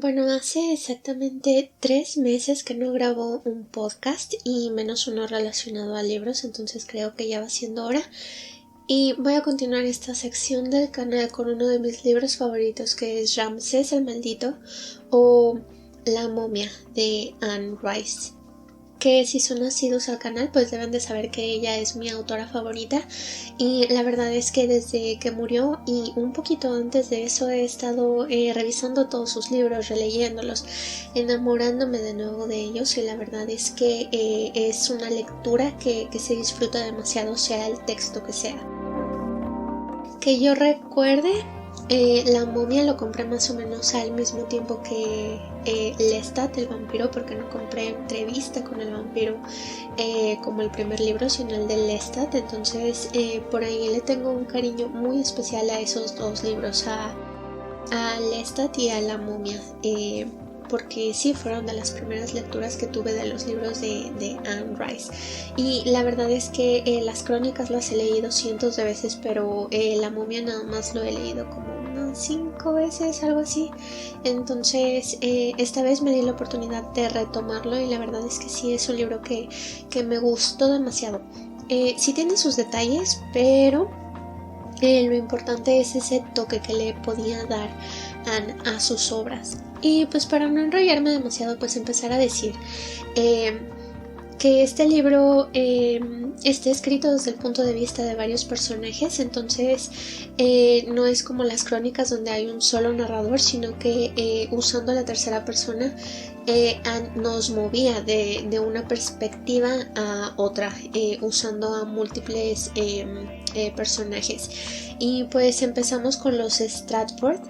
Bueno, hace exactamente 3 meses que no grabo un podcast y menos uno relacionado a libros, entonces creo que ya va siendo hora. Y voy a continuar esta sección del canal con uno de mis libros favoritos, que es Ramsés el Maldito o La Momia de Anne Rice. Que si son asiduos al canal pues deben de saber que ella es mi autora favorita, y la verdad es que desde que murió y un poquito antes de eso he estado revisando todos sus libros, releyéndolos, enamorándome de nuevo de ellos, y la verdad es que es una lectura que se disfruta demasiado, sea el texto que sea. Que yo recuerde, La Momia lo compré más o menos al mismo tiempo que Lestat, el vampiro, porque no compré Entrevista con el vampiro como el primer libro, sino el de Lestat. Entonces por ahí le tengo un cariño muy especial a esos dos libros, a Lestat y a La Momia, porque sí fueron de las primeras lecturas que tuve de los libros de Anne Rice. Y la verdad es que las crónicas las he leído cientos de veces, pero La Momia nada más lo he leído como unas 5 veces, algo así. Entonces esta vez me di la oportunidad de retomarlo, y la verdad es que sí es un libro que me gustó demasiado. Sí tiene sus detalles, pero lo importante es ese toque que le podía dar Anne a sus obras. Y pues para no enrollarme demasiado, pues empezar a decir que este libro está escrito desde el punto de vista de varios personajes. Entonces no es como las crónicas donde hay un solo narrador, sino que usando la tercera persona Anne nos movía de una perspectiva a otra, usando a múltiples personajes. Y pues empezamos con los Stratford,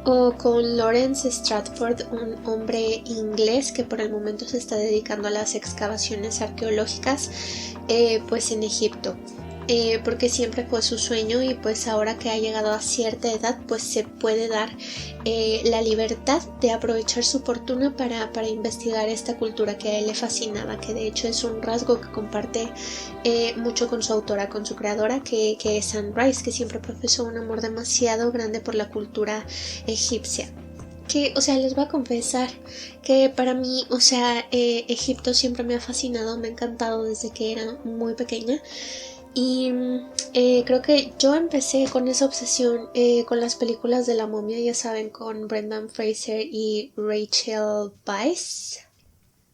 o con Lawrence Stratford, un hombre inglés que por el momento se está dedicando a las excavaciones arqueológicas pues en Egipto, porque siempre fue su sueño, y pues ahora que ha llegado a cierta edad pues se puede dar la libertad de aprovechar su fortuna para investigar esta cultura que a él le fascinaba, que de hecho es un rasgo que comparte mucho con su autora, con su creadora, que es Anne Rice, que siempre profesó un amor demasiado grande por la cultura egipcia. Que, o sea, les voy a confesar que para mí, o sea, Egipto siempre me ha fascinado, me ha encantado desde que era muy pequeña. Y creo que yo empecé con esa obsesión con las películas de La Momia, ya saben, con Brendan Fraser y Rachel Weisz,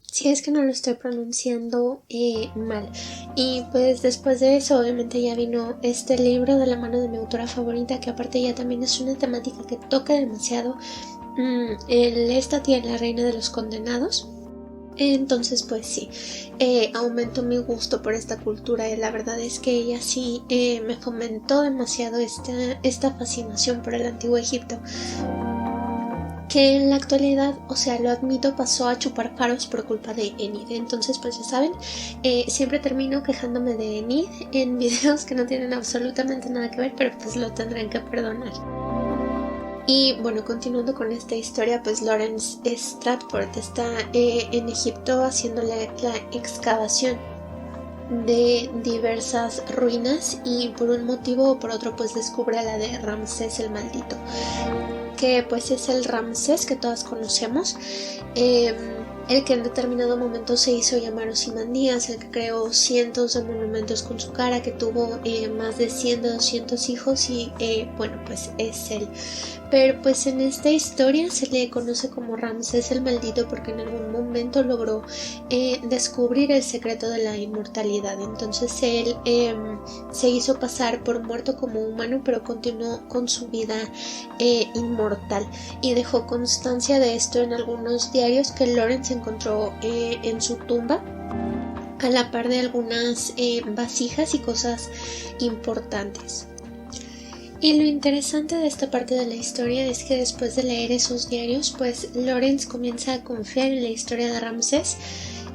si es que no lo estoy pronunciando mal. Y pues después de eso obviamente ya vino este libro de la mano de mi autora favorita, que aparte ya también es una temática que toca demasiado, esta tía, la reina de los condenados. Entonces pues sí, aumentó mi gusto por esta cultura, y la verdad es que ella sí me fomentó demasiado esta fascinación por el antiguo Egipto, que en la actualidad, o sea, lo admito, pasó a chupar faros por culpa de Enid. Entonces pues ya saben, siempre termino quejándome de Enid en videos que no tienen absolutamente nada que ver, pero pues lo tendrán que perdonar. Y bueno, continuando con esta historia, pues Lawrence Stratford está en Egipto haciendo la excavación de diversas ruinas, y por un motivo o por otro pues descubre la de Ramsés el Maldito, que pues es el Ramsés que todas conocemos, el que en determinado momento se hizo llamar Ozymandias, el que creó cientos de monumentos con su cara, que tuvo más de 100 de 200 hijos, y bueno, pues es él. Pero pues en esta historia se le conoce como Ramsés el Maldito porque en algún momento logró descubrir el secreto de la inmortalidad. Entonces él se hizo pasar por muerto como humano, pero continuó con su vida inmortal, y dejó constancia de esto en algunos diarios que Lawrence encontró en su tumba, a la par de algunas vasijas y cosas importantes. Y lo interesante de esta parte de la historia es que después de leer esos diarios, pues Lawrence comienza a confiar en la historia de Ramsés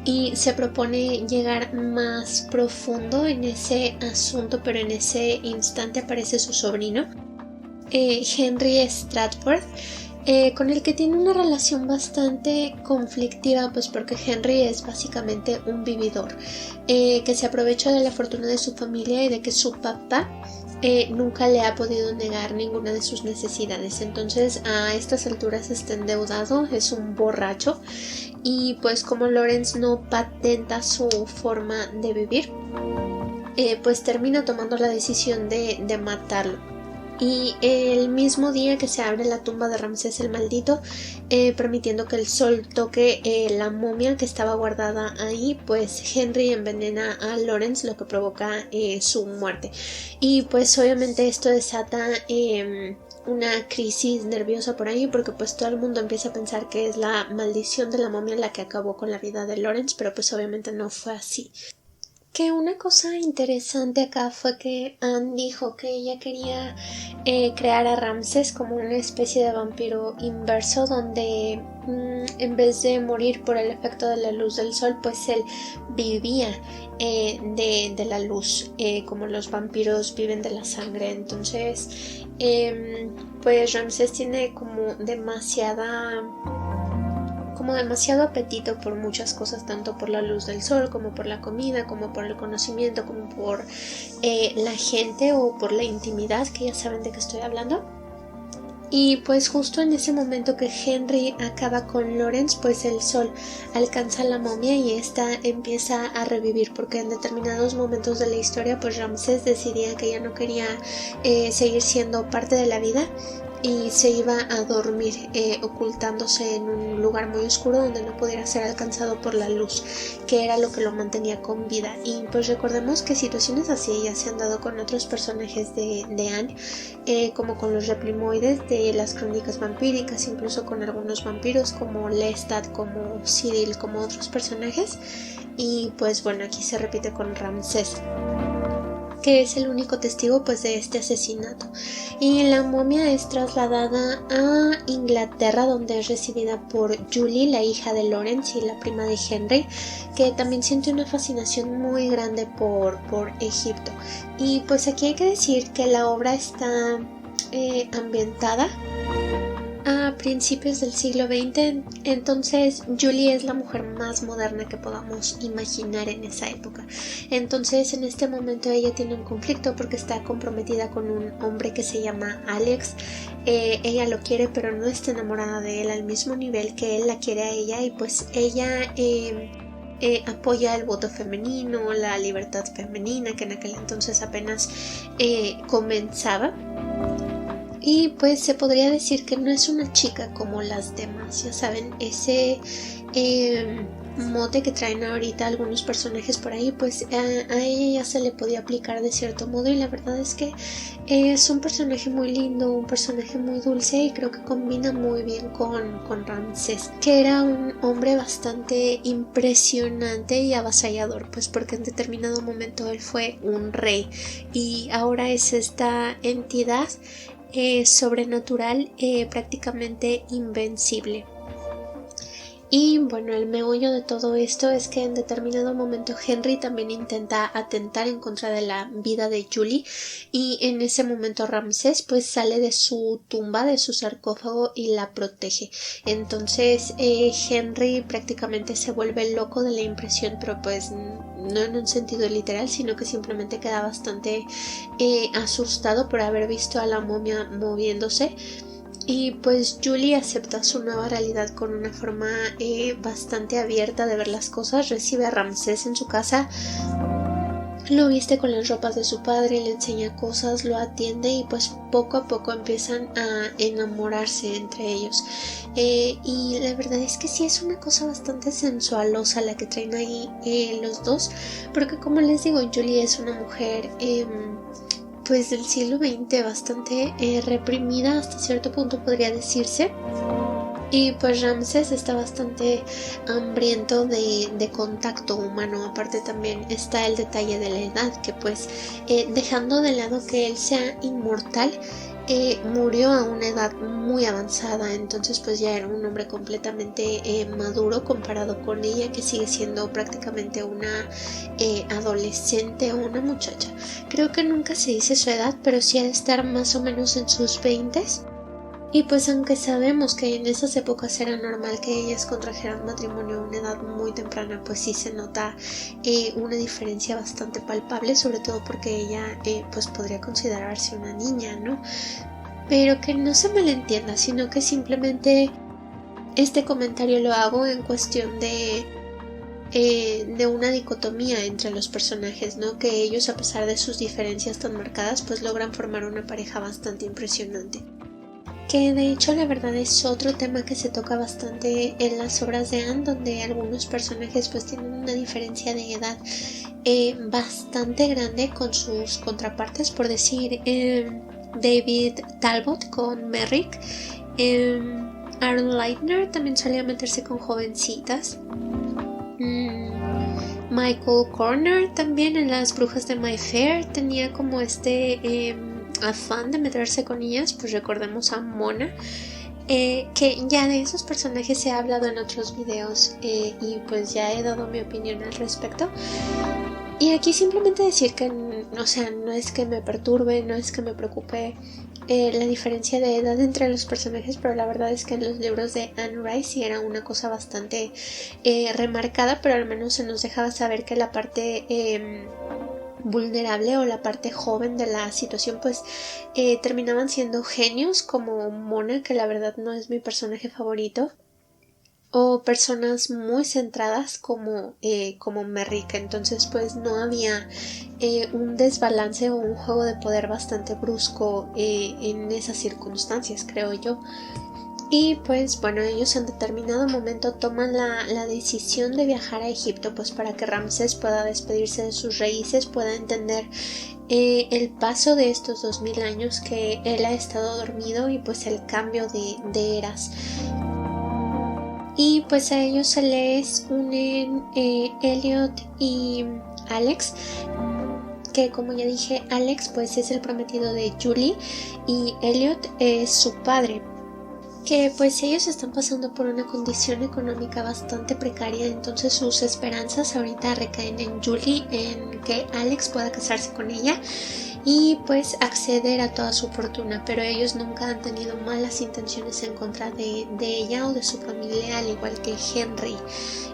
y se propone llegar más profundo en ese asunto, pero en ese instante aparece su sobrino, Henry Stratford, con el que tiene una relación bastante conflictiva, pues porque Henry es básicamente un vividor, que se aprovecha de la fortuna de su familia y de que su papá nunca le ha podido negar ninguna de sus necesidades. Entonces a estas alturas está endeudado, es un borracho, y pues como Lawrence no patenta su forma de vivir, pues termina tomando la decisión de matarlo. Y el mismo día que se abre la tumba de Ramsés el Maldito, permitiendo que el sol toque la momia que estaba guardada ahí, pues Henry envenena a Lawrence, lo que provoca su muerte. Y pues obviamente esto desata una crisis nerviosa por ahí, porque pues todo el mundo empieza a pensar que es la maldición de la momia la que acabó con la vida de Lawrence, pero pues obviamente no fue así. Que una cosa interesante acá fue que Anne dijo que ella quería crear a Ramsés como una especie de vampiro inverso, donde en vez de morir por el efecto de la luz del sol, pues él vivía de la luz, como los vampiros viven de la sangre. Entonces pues Ramsés tiene como demasiado apetito por muchas cosas, tanto por la luz del sol, como por la comida, como por el conocimiento, como por la gente o por la intimidad, que ya saben de qué estoy hablando. Y pues justo en ese momento que Henry acaba con Lawrence, pues el sol alcanza a la momia y esta empieza a revivir, porque en determinados momentos de la historia pues Ramsés decidía que ya no quería seguir siendo parte de la vida y se iba a dormir ocultándose en un lugar muy oscuro donde no pudiera ser alcanzado por la luz, que era lo que lo mantenía con vida. Y pues recordemos que situaciones así ya se han dado con otros personajes de Anne, como con los replimoides de las crónicas vampíricas, incluso con algunos vampiros como Lestat, como Cyril, como otros personajes. Y pues bueno, aquí se repite con Ramsés, que es el único testigo pues de este asesinato. Y la momia es trasladada a Inglaterra, donde es recibida por Julie, la hija de Lawrence y la prima de Henry, que también siente una fascinación muy grande por Egipto. Y pues aquí hay que decir que la obra está ambientada a principios del siglo XX, entonces Julie es la mujer más moderna que podamos imaginar en esa época. Entonces en este momento ella tiene un conflicto porque está comprometida con un hombre que se llama Alex. Ella lo quiere, pero no está enamorada de él al mismo nivel que él la quiere a ella, y pues ella apoya el voto femenino, la libertad femenina, que en aquel entonces apenas comenzaba. Y pues se podría decir que no es una chica como las demás, ya saben, ese mote que traen ahorita algunos personajes por ahí, pues a ella ya se le podía aplicar de cierto modo, y la verdad es que es un personaje muy lindo, un personaje muy dulce, y creo que combina muy bien con Ramsés, que era un hombre bastante impresionante y avasallador, pues porque en determinado momento él fue un rey y ahora es esta entidad sobrenatural, prácticamente invencible. Y bueno, el meollo de todo esto es que en determinado momento Henry también intenta atentar en contra de la vida de Julie, y en ese momento Ramsés pues sale de su tumba, de su sarcófago, y la protege. Entonces Henry prácticamente se vuelve loco de la impresión, pero pues no en un sentido literal, sino que simplemente queda bastante asustado por haber visto a la momia moviéndose. Y pues Julie acepta su nueva realidad con una forma bastante abierta de ver las cosas. Recibe a Ramsés en su casa, lo viste con las ropas de su padre, le enseña cosas, lo atiende, y pues poco a poco empiezan a enamorarse entre ellos. Y la verdad es que sí es una cosa bastante sensualosa la que traen ahí los dos, porque como les digo, Julie es una mujer pues del siglo XX bastante reprimida hasta cierto punto, podría decirse. Y pues Ramsés está bastante hambriento de contacto humano. Aparte también está el detalle de la edad, que pues dejando de lado que él sea inmortal, murió a una edad muy avanzada, entonces pues ya era un hombre completamente maduro comparado con ella, que sigue siendo prácticamente una adolescente o una muchacha. Creo que nunca se dice su edad, pero sí ha de estar más o menos en sus 20s. Y pues aunque sabemos que en esas épocas era normal que ellas contrajeran matrimonio a una edad muy temprana, pues sí se nota una diferencia bastante palpable, sobre todo porque ella pues podría considerarse una niña, ¿no? Pero que no se malentienda, sino que simplemente este comentario lo hago en cuestión de una dicotomía entre los personajes, ¿no? Que ellos, a pesar de sus diferencias tan marcadas, pues logran formar una pareja bastante impresionante. Que de hecho la verdad es otro tema que se toca bastante en las obras de Anne, donde algunos personajes pues tienen una diferencia de edad bastante grande con sus contrapartes, por decir David Talbot con Merrick, Aaron Leitner también solía meterse con jovencitas, Michael Corner también en Las Brujas de Mayfair tenía como afán de meterse con ellas, pues recordemos a Mona, que ya de esos personajes se ha hablado en otros videos y pues ya he dado mi opinión al respecto. Y aquí simplemente decir que, o sea, no es que me perturbe, no es que me preocupe la diferencia de edad entre los personajes, pero la verdad es que en los libros de Anne Rice sí era una cosa bastante remarcada, pero al menos se nos dejaba saber que la parte vulnerable o la parte joven de la situación pues terminaban siendo genios como Mona, que la verdad no es mi personaje favorito, o personas muy centradas como Merrick. Entonces pues no había un desbalance o un juego de poder bastante brusco en esas circunstancias, creo yo. Y pues bueno, ellos en determinado momento toman la decisión de viajar a Egipto pues para que Ramsés pueda despedirse de sus raíces, pueda entender el paso de estos 2000 años que él ha estado dormido y pues el cambio de eras. Y pues a ellos se les unen Elliot y Alex, que como ya dije, Alex pues es el prometido de Julie y Elliot es su padre, que pues ellos están pasando por una condición económica bastante precaria, entonces sus esperanzas ahorita recaen en Julie, en que Alex pueda casarse con ella y pues acceder a toda su fortuna, pero ellos nunca han tenido malas intenciones en contra de ella o de su familia, al igual que Henry.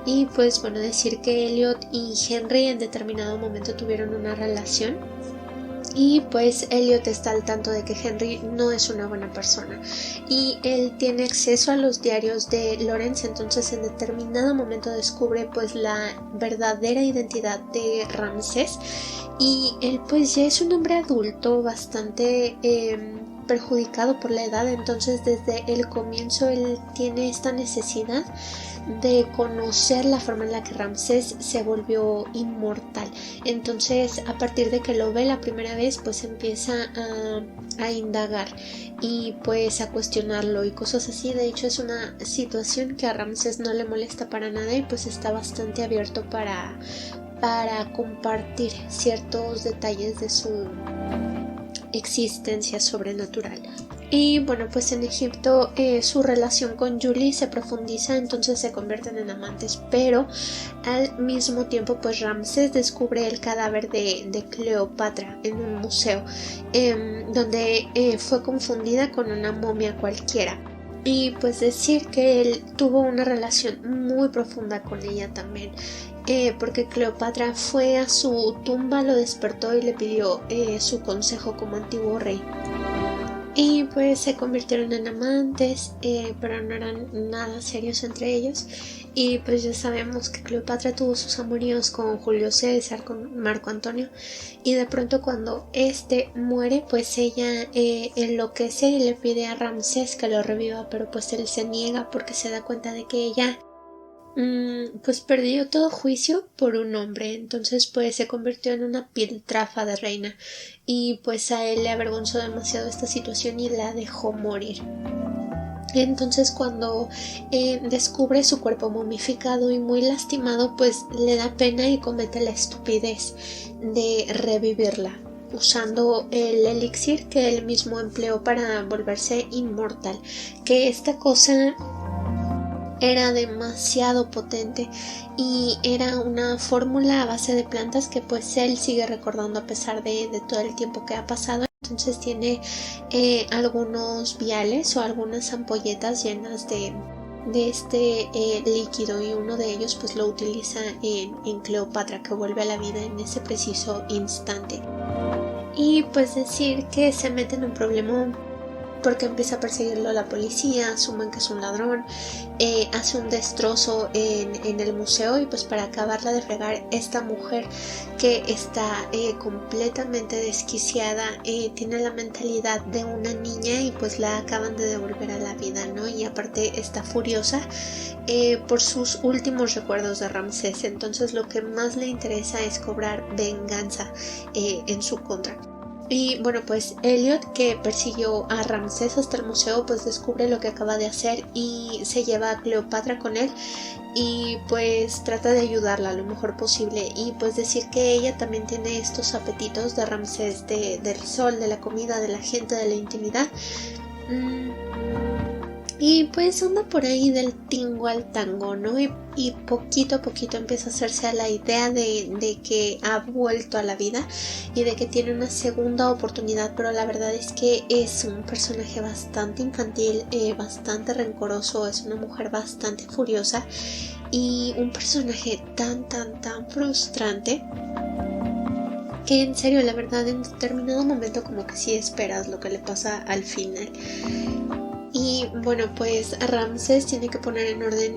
Y pues bueno, decir que Elliot y Henry en determinado momento tuvieron una relación. Y pues Elliot está al tanto de que Henry no es una buena persona y él tiene acceso a los diarios de Lawrence, entonces en determinado momento descubre pues la verdadera identidad de Ramsés y él pues ya es un hombre adulto bastante perjudicado por la edad, entonces desde el comienzo él tiene esta necesidad de conocer la forma en la que Ramsés se volvió inmortal. Entonces a partir de que lo ve la primera vez pues empieza a indagar y pues a cuestionarlo y cosas así. De hecho es una situación que a Ramsés no le molesta para nada y pues está bastante abierto para compartir ciertos detalles de su existencia sobrenatural. Y bueno, pues en Egipto su relación con Julie se profundiza, entonces se convierten en amantes, pero al mismo tiempo pues Ramsés descubre el cadáver de Cleopatra en un museo donde fue confundida con una momia cualquiera. Y pues decir que él tuvo una relación muy profunda con ella también, porque Cleopatra fue a su tumba, lo despertó y le pidió su consejo como antiguo rey. Y pues se convirtieron en amantes, pero no eran nada serios entre ellos. Y pues ya sabemos que Cleopatra tuvo sus amoríos con Julio César, con Marco Antonio. Y de pronto cuando este muere, pues ella enloquece y le pide a Ramsés que lo reviva. Pero pues él se niega porque se da cuenta de que ella pues perdió todo juicio por un hombre, entonces pues se convirtió en una piltrafa de reina y pues a él le avergonzó demasiado esta situación y la dejó morir. Entonces cuando descubre su cuerpo momificado y muy lastimado, pues le da pena y comete la estupidez de revivirla usando el elixir que él mismo empleó para volverse inmortal, que esta cosa era demasiado potente y era una fórmula a base de plantas que pues él sigue recordando a pesar de todo el tiempo que ha pasado. Entonces tiene algunos viales o algunas ampolletas llenas de este líquido, y uno de ellos pues lo utiliza en Cleopatra, que vuelve a la vida en ese preciso instante. Y pues decir que se mete en un problema porque empieza a perseguirlo la policía, asumen que es un ladrón, hace un destrozo en el museo, y pues para acabarla de fregar, esta mujer que está completamente desquiciada, tiene la mentalidad de una niña y pues la acaban de devolver a la vida, ¿no? Y aparte está furiosa por sus últimos recuerdos de Ramsés, entonces lo que más le interesa es cobrar venganza en su contra. Y bueno, pues Elliot, que persiguió a Ramsés hasta el museo, pues descubre lo que acaba de hacer y se lleva a Cleopatra con él, y pues trata de ayudarla lo mejor posible, y pues decir que ella también tiene estos apetitos de Ramsés, del sol, de la comida, de la gente, de la intimidad. Y pues anda por ahí del tingo al tango, ¿no? Y poquito a poquito empieza a hacerse a la idea de que ha vuelto a la vida y de que tiene una segunda oportunidad, pero la verdad es que es un personaje bastante infantil, bastante rencoroso, es una mujer bastante furiosa y un personaje tan frustrante que en serio, la verdad, en determinado momento como que sí esperas lo que le pasa al final. Y bueno, pues Ramsés tiene que poner en orden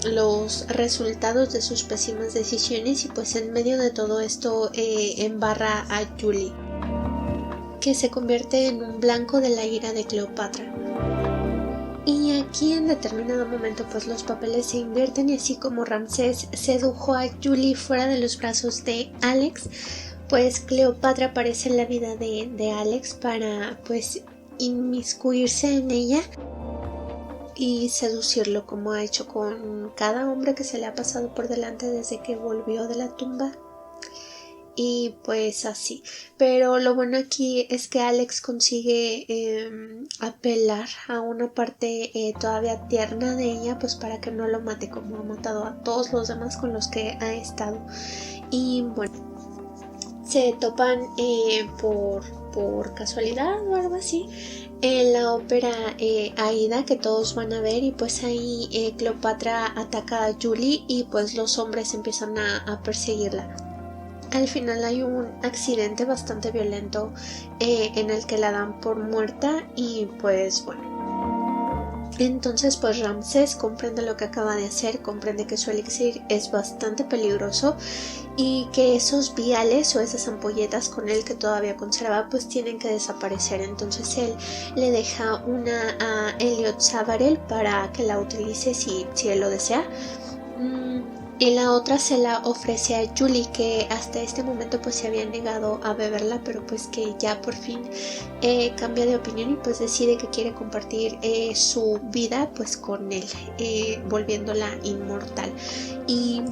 los resultados de sus pésimas decisiones, y pues en medio de todo esto embarra a Julie, que se convierte en un blanco de la ira de Cleopatra. Y aquí en determinado momento pues los papeles se invierten, y así como Ramsés sedujo a Julie fuera de los brazos de Alex, pues Cleopatra aparece en la vida de Alex para pues inmiscuirse en ella y seducirlo, como ha hecho con cada hombre que se le ha pasado por delante desde que volvió de la tumba. Y pues así, pero lo bueno aquí es que Alex consigue apelar a una parte todavía tierna de ella, pues para que no lo mate como ha matado a todos los demás con los que ha estado. Y bueno, se topan por casualidad o algo así en la ópera Aida, que todos van a ver, y pues ahí Cleopatra ataca a Julie y pues los hombres empiezan a perseguirla. Al final hay un accidente bastante violento en el que la dan por muerta, y pues bueno, entonces pues Ramsés comprende lo que acaba de hacer, comprende que su elixir es bastante peligroso y que esos viales o esas ampolletas con él que todavía conserva pues tienen que desaparecer. Entonces él le deja una a Elliot Savarel para que la utilice si él lo desea, y la otra se la ofrece a Julie, que hasta este momento pues se había negado a beberla, pero pues que ya por fin cambia de opinión y pues decide que quiere compartir su vida pues con él, volviéndola inmortal. Y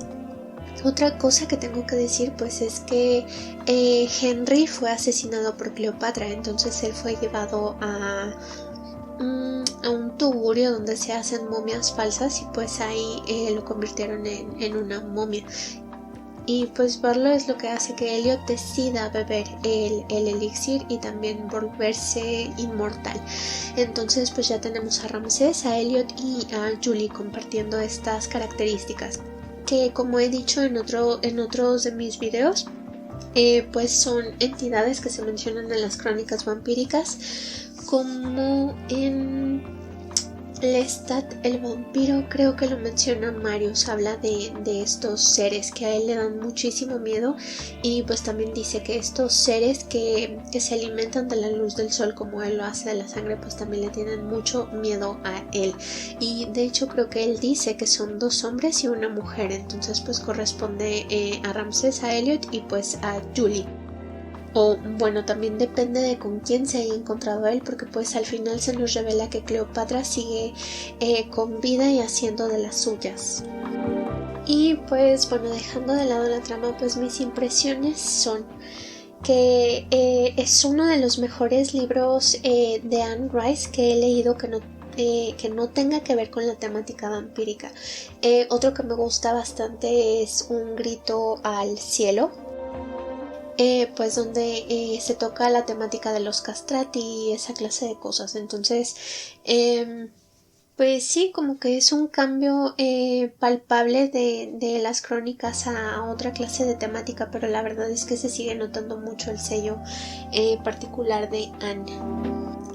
otra cosa que tengo que decir pues es que Henry fue asesinado por Cleopatra, entonces él fue llevado a un tugurio donde se hacen momias falsas, y pues ahí lo convirtieron en una momia. Y pues verlo es lo que hace que Elliot decida beber el elixir y también volverse inmortal. Entonces pues ya tenemos a Ramsés, a Elliot y a Julie compartiendo estas características, que como he dicho en otros de mis videos, pues son entidades que se mencionan en las crónicas vampíricas, como en Lestat el vampiro, creo que lo menciona Marius, habla de estos seres que a él le dan muchísimo miedo, y pues también dice que estos seres que se alimentan de la luz del sol como él lo hace de la sangre, pues también le tienen mucho miedo a él. Y de hecho creo que él dice que son 2 hombres y una mujer, entonces pues corresponde a Ramsés, a Elliot y pues a Julie. O bueno, también depende de con quién se haya encontrado él, porque pues al final se nos revela que Cleopatra sigue con vida y haciendo de las suyas. Y pues bueno, dejando de lado la trama, pues mis impresiones son que es uno de los mejores libros de Anne Rice que he leído que no tenga que ver con la temática vampírica. Otro que me gusta bastante es Un grito al cielo. pues donde se toca la temática de los castrati y esa clase de cosas. Entonces, pues sí, como que es un cambio palpable de las crónicas a otra clase de temática, pero la verdad es que se sigue notando mucho el sello particular de Anne,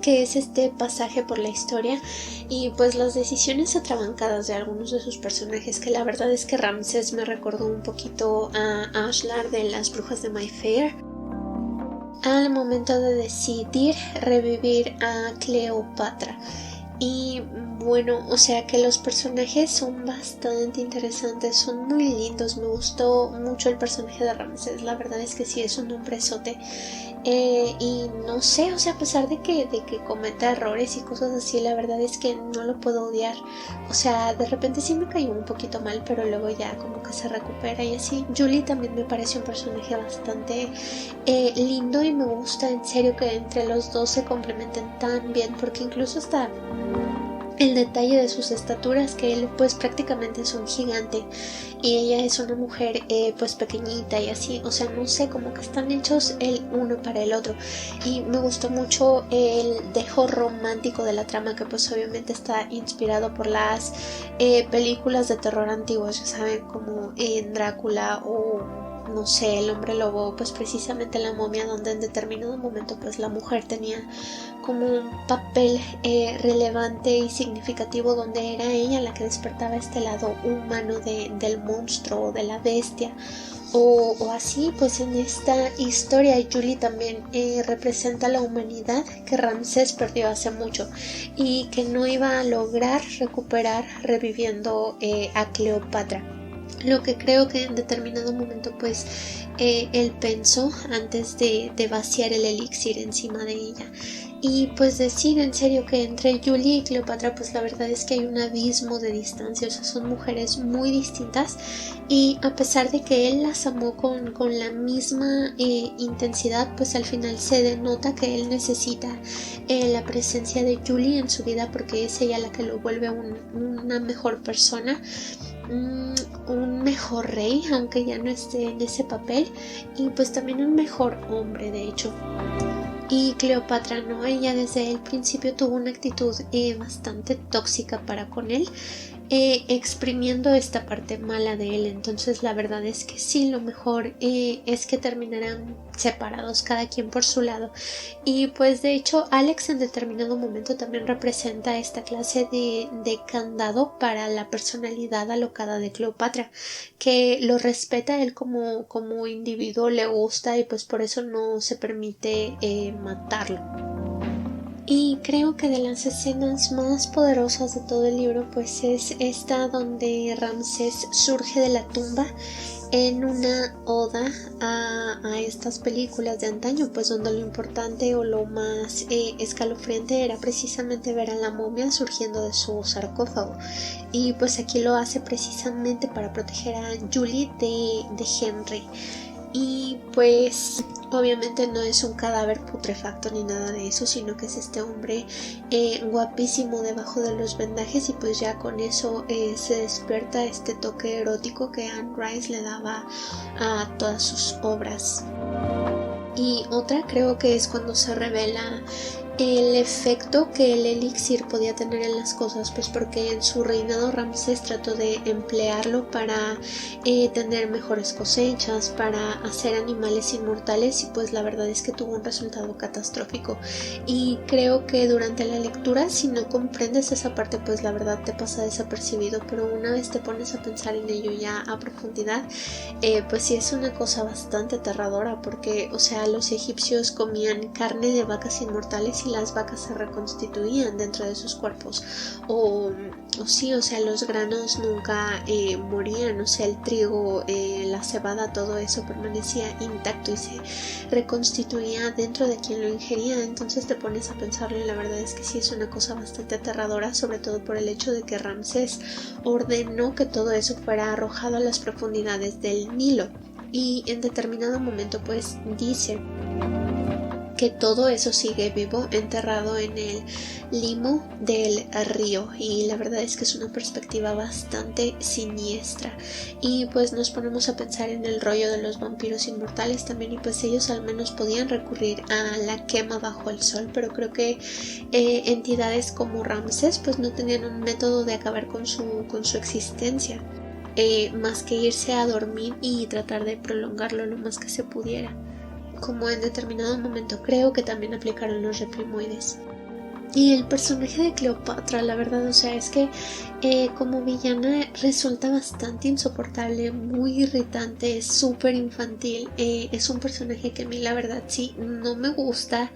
que es este pasaje por la historia y pues las decisiones atrabancadas de algunos de sus personajes, que la verdad es que Ramsés me recordó un poquito a Ashlar de Las Brujas de Mayfair al momento de decidir revivir a Cleopatra. Y bueno, o sea que los personajes son bastante interesantes, son muy lindos, me gustó mucho el personaje de Ramsés, la verdad es que sí es un hombrezote. Y no sé, o sea, a pesar de que cometa errores y cosas así, la verdad es que no lo puedo odiar. O sea, de repente sí me cayó un poquito mal, pero luego ya como que se recupera y así. Julie también me parece un personaje bastante lindo y me gusta en serio que entre los dos se complementen tan bien, porque incluso hasta el detalle de sus estaturas, que él pues prácticamente es un gigante y ella es una mujer pues pequeñita y así, o sea, no sé, como que están hechos el uno para el otro. Y me gustó mucho el dejo romántico de la trama, que pues obviamente está inspirado por las películas de terror antiguas, ya saben, como en Drácula o no sé, el hombre lobo, pues precisamente La Momia, donde en determinado momento pues la mujer tenía como un papel relevante y significativo, donde era ella la que despertaba este lado humano del monstruo o de la bestia. O así, pues en esta historia Julie también representa la humanidad que Ramsés perdió hace mucho y que no iba a lograr recuperar reviviendo a Cleopatra. Lo que creo que en determinado momento pues él pensó antes de vaciar el elixir encima de ella. Y pues decir en serio que entre Julie y Cleopatra pues la verdad es que hay un abismo de distancia, o sea, son mujeres muy distintas y a pesar de que él las amó con la misma intensidad, pues al final se denota que él necesita la presencia de Julie en su vida, porque es ella la que lo vuelve una mejor persona, un mejor rey, aunque ya no esté en ese papel, y pues también un mejor hombre, de hecho. Y Cleopatra no, ella desde el principio tuvo una actitud bastante tóxica para con él, exprimiendo esta parte mala de él. Entonces la verdad es que sí, lo mejor es que terminarán separados, cada quien por su lado. Y pues de hecho Alex en determinado momento también representa esta clase de candado para la personalidad alocada de Cleopatra, que lo respeta él como individuo, le gusta y pues por eso no se permite matarlo. Y creo que de las escenas más poderosas de todo el libro pues es esta donde Ramsés surge de la tumba en una oda a estas películas de antaño, pues donde lo importante o lo más escalofriante era precisamente ver a la momia surgiendo de su sarcófago, y pues aquí lo hace precisamente para proteger a Julie de Henry. Y pues obviamente no es un cadáver putrefacto ni nada de eso, sino que es este hombre guapísimo debajo de los vendajes, y pues ya con eso se despierta este toque erótico que Anne Rice le daba a todas sus obras. Y otra creo que es cuando se revela el efecto que el elixir podía tener en las cosas, pues porque en su reinado Ramsés trató de emplearlo para tener mejores cosechas, para hacer animales inmortales, y pues la verdad es que tuvo un resultado catastrófico. Y creo que durante la lectura, si no comprendes esa parte, pues la verdad te pasa desapercibido, pero una vez te pones a pensar en ello ya a profundidad, pues sí es una cosa bastante aterradora, porque o sea, los egipcios comían carne de vacas inmortales y las vacas se reconstituían dentro de sus cuerpos, o sí, o sea, los granos nunca morían, o sea, el trigo, la cebada, todo eso permanecía intacto y se reconstituía dentro de quien lo ingería. Entonces te pones a pensarlo y la verdad es que sí es una cosa bastante aterradora, sobre todo por el hecho de que Ramsés ordenó que todo eso fuera arrojado a las profundidades del Nilo, y en determinado momento pues dice que todo eso sigue vivo, enterrado en el limo del río, y la verdad es que es una perspectiva bastante siniestra. Y pues nos ponemos a pensar en el rollo de los vampiros inmortales también, y pues ellos al menos podían recurrir a la quema bajo el sol, pero creo que entidades como Ramses pues no tenían un método de acabar con su existencia, más que irse a dormir y tratar de prolongarlo lo más que se pudiera, como en determinado momento creo que también aplicaron los replimoides. Y el personaje de Cleopatra, la verdad, o sea, es que como villana resulta bastante insoportable, muy irritante, súper infantil. Es un personaje que a mí la verdad sí no me gusta.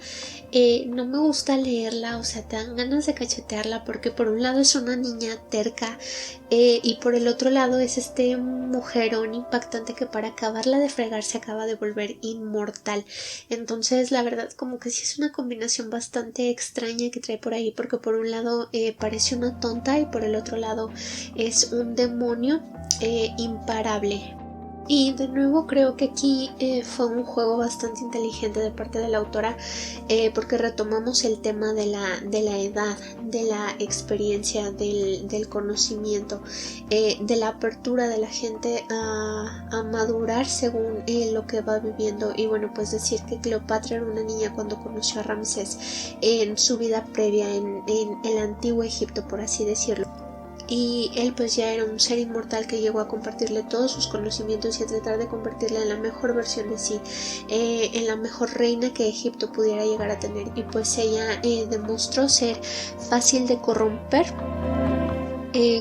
No me gusta leerla, o sea, te dan ganas de cachetearla porque por un lado es una niña terca y por el otro lado es este mujerón impactante que para acabarla de fregar se acaba de volver inmortal. Entonces la verdad como que sí es una combinación bastante extraña que trae por ahí, porque por un lado parece una tonta y por el otro lado es un demonio imparable. Y de nuevo creo que aquí fue un juego bastante inteligente de parte de la autora, porque retomamos el tema de la edad, de la experiencia, del conocimiento, de la apertura de la gente a madurar según lo que va viviendo. Y bueno, pues decir que Cleopatra era una niña cuando conoció a Ramsés en su vida previa en el antiguo Egipto, por así decirlo. Y él pues ya era un ser inmortal que llegó a compartirle todos sus conocimientos y a tratar de convertirla en la mejor versión de sí, en la mejor reina que Egipto pudiera llegar a tener. Y pues ella demostró ser fácil de corromper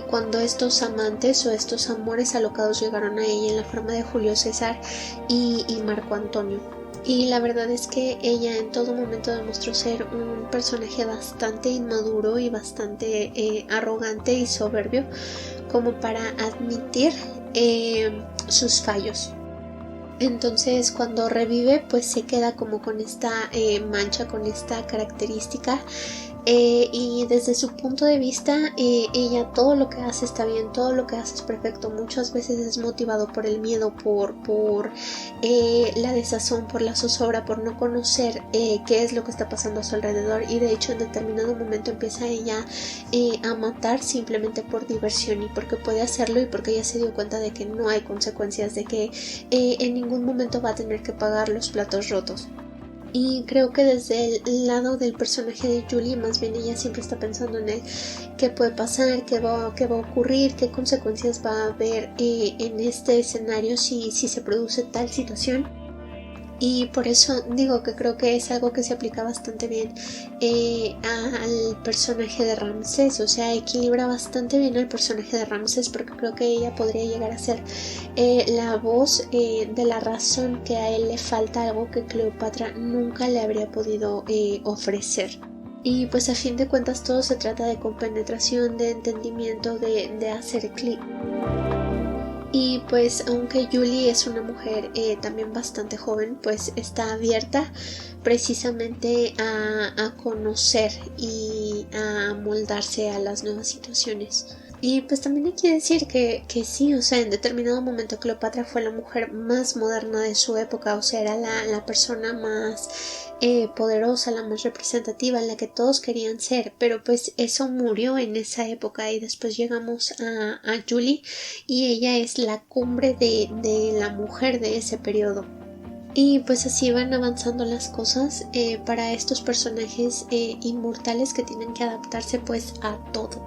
cuando estos amantes o estos amores alocados llegaron a ella en la forma de Julio César y Marco Antonio. Y la verdad es que ella en todo momento demostró ser un personaje bastante inmaduro y bastante arrogante y soberbio como para admitir sus fallos. Entonces cuando revive pues se queda como con esta mancha, con esta característica. Y desde su punto de vista ella todo lo que hace está bien, todo lo que hace es perfecto. Muchas veces es motivado por el miedo, por la desazón, por la zozobra, por no conocer qué es lo que está pasando a su alrededor, y de hecho en determinado momento empieza ella a matar simplemente por diversión y porque puede hacerlo y porque ella se dio cuenta de que no hay consecuencias, de que en ningún momento va a tener que pagar los platos rotos. Y creo que desde el lado del personaje de Julie, más bien ella siempre está pensando en el qué puede pasar, qué va a ocurrir, qué consecuencias va a haber en este escenario si se produce tal situación. Y por eso digo que creo que es algo que se aplica bastante bien al personaje de Ramsés, o sea, equilibra bastante bien al personaje de Ramsés, porque creo que ella podría llegar a ser la voz de la razón que a él le falta, algo que Cleopatra nunca le habría podido ofrecer. Y pues a fin de cuentas todo se trata de compenetración, de entendimiento, de hacer clic. Y pues aunque Julie es una mujer también bastante joven, pues está abierta precisamente a conocer y a moldarse a las nuevas situaciones. Y pues también hay que decir que sí, o sea, en determinado momento Cleopatra fue la mujer más moderna de su época, o sea, era la persona más poderosa, la más representativa, la que todos querían ser, pero pues eso murió en esa época y después llegamos a Julie y ella es la cumbre de la mujer de ese periodo. Y pues así van avanzando las cosas para estos personajes inmortales que tienen que adaptarse pues a todo.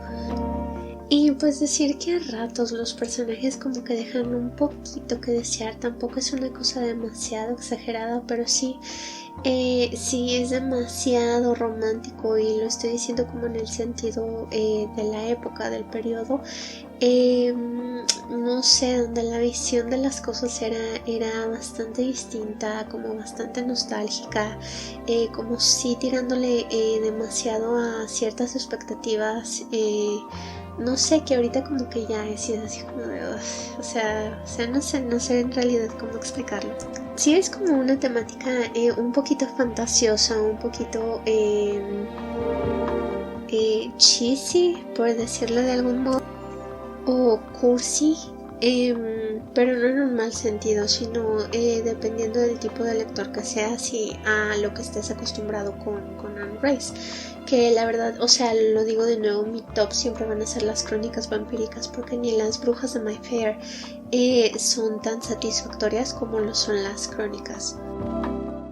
Y pues decir que a ratos los personajes como que dejan un poquito que desear, tampoco es una cosa demasiado exagerada, pero sí es demasiado romántico, y lo estoy diciendo como en el sentido de la época, del periodo. No sé, donde la visión de las cosas era bastante distinta, como bastante nostálgica, como si tirándole demasiado a ciertas expectativas. No sé, que ahorita como que ya he sido así como de... O sea, no sé en realidad cómo explicarlo. Sí es como una temática un poquito fantasiosa, un poquito cheesy, por decirlo de algún modo, o cursi, pero no en un mal sentido, sino dependiendo del tipo de lector que seas y a lo que estés acostumbrado con Anne Rice. Que la verdad, o sea, lo digo de nuevo, mi top siempre van a ser las crónicas vampíricas, porque ni las brujas de Mayfair son tan satisfactorias como lo son las crónicas.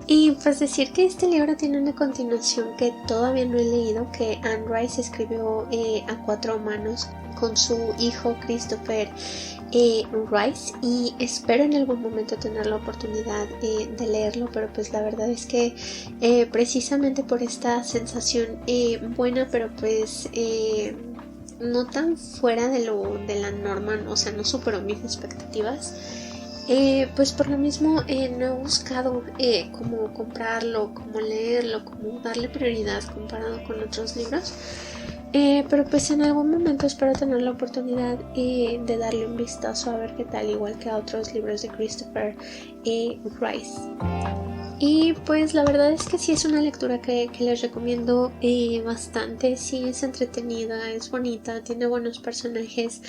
Y pues decir que este libro tiene una continuación que todavía no he leído, que Anne Rice escribió a cuatro manos con su hijo Christopher Rice, y espero en algún momento tener la oportunidad de leerlo, pero pues la verdad es que precisamente por esta sensación buena, pero pues no tan fuera de la norma, o sea, no superó mis expectativas. Pues por lo mismo no he buscado cómo comprarlo, cómo leerlo, cómo darle prioridad comparado con otros libros. Pero pues en algún momento espero tener la oportunidad de darle un vistazo a ver qué tal, igual que a otros libros de Christopher Rice. Y pues la verdad es que sí es una lectura que les recomiendo bastante. Sí es entretenida, es bonita, tiene buenos personajes.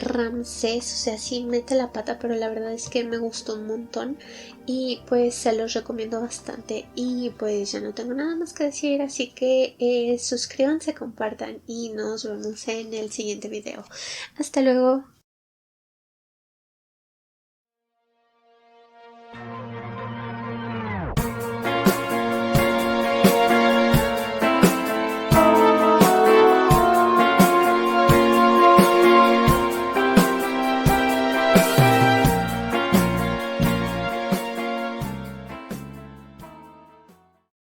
Ramsés, o sea, sí mete la pata, pero la verdad es que me gustó un montón y pues se los recomiendo bastante. Y pues ya no tengo nada más que decir, así que suscríbanse, compartan y nos vemos en el siguiente video. Hasta luego.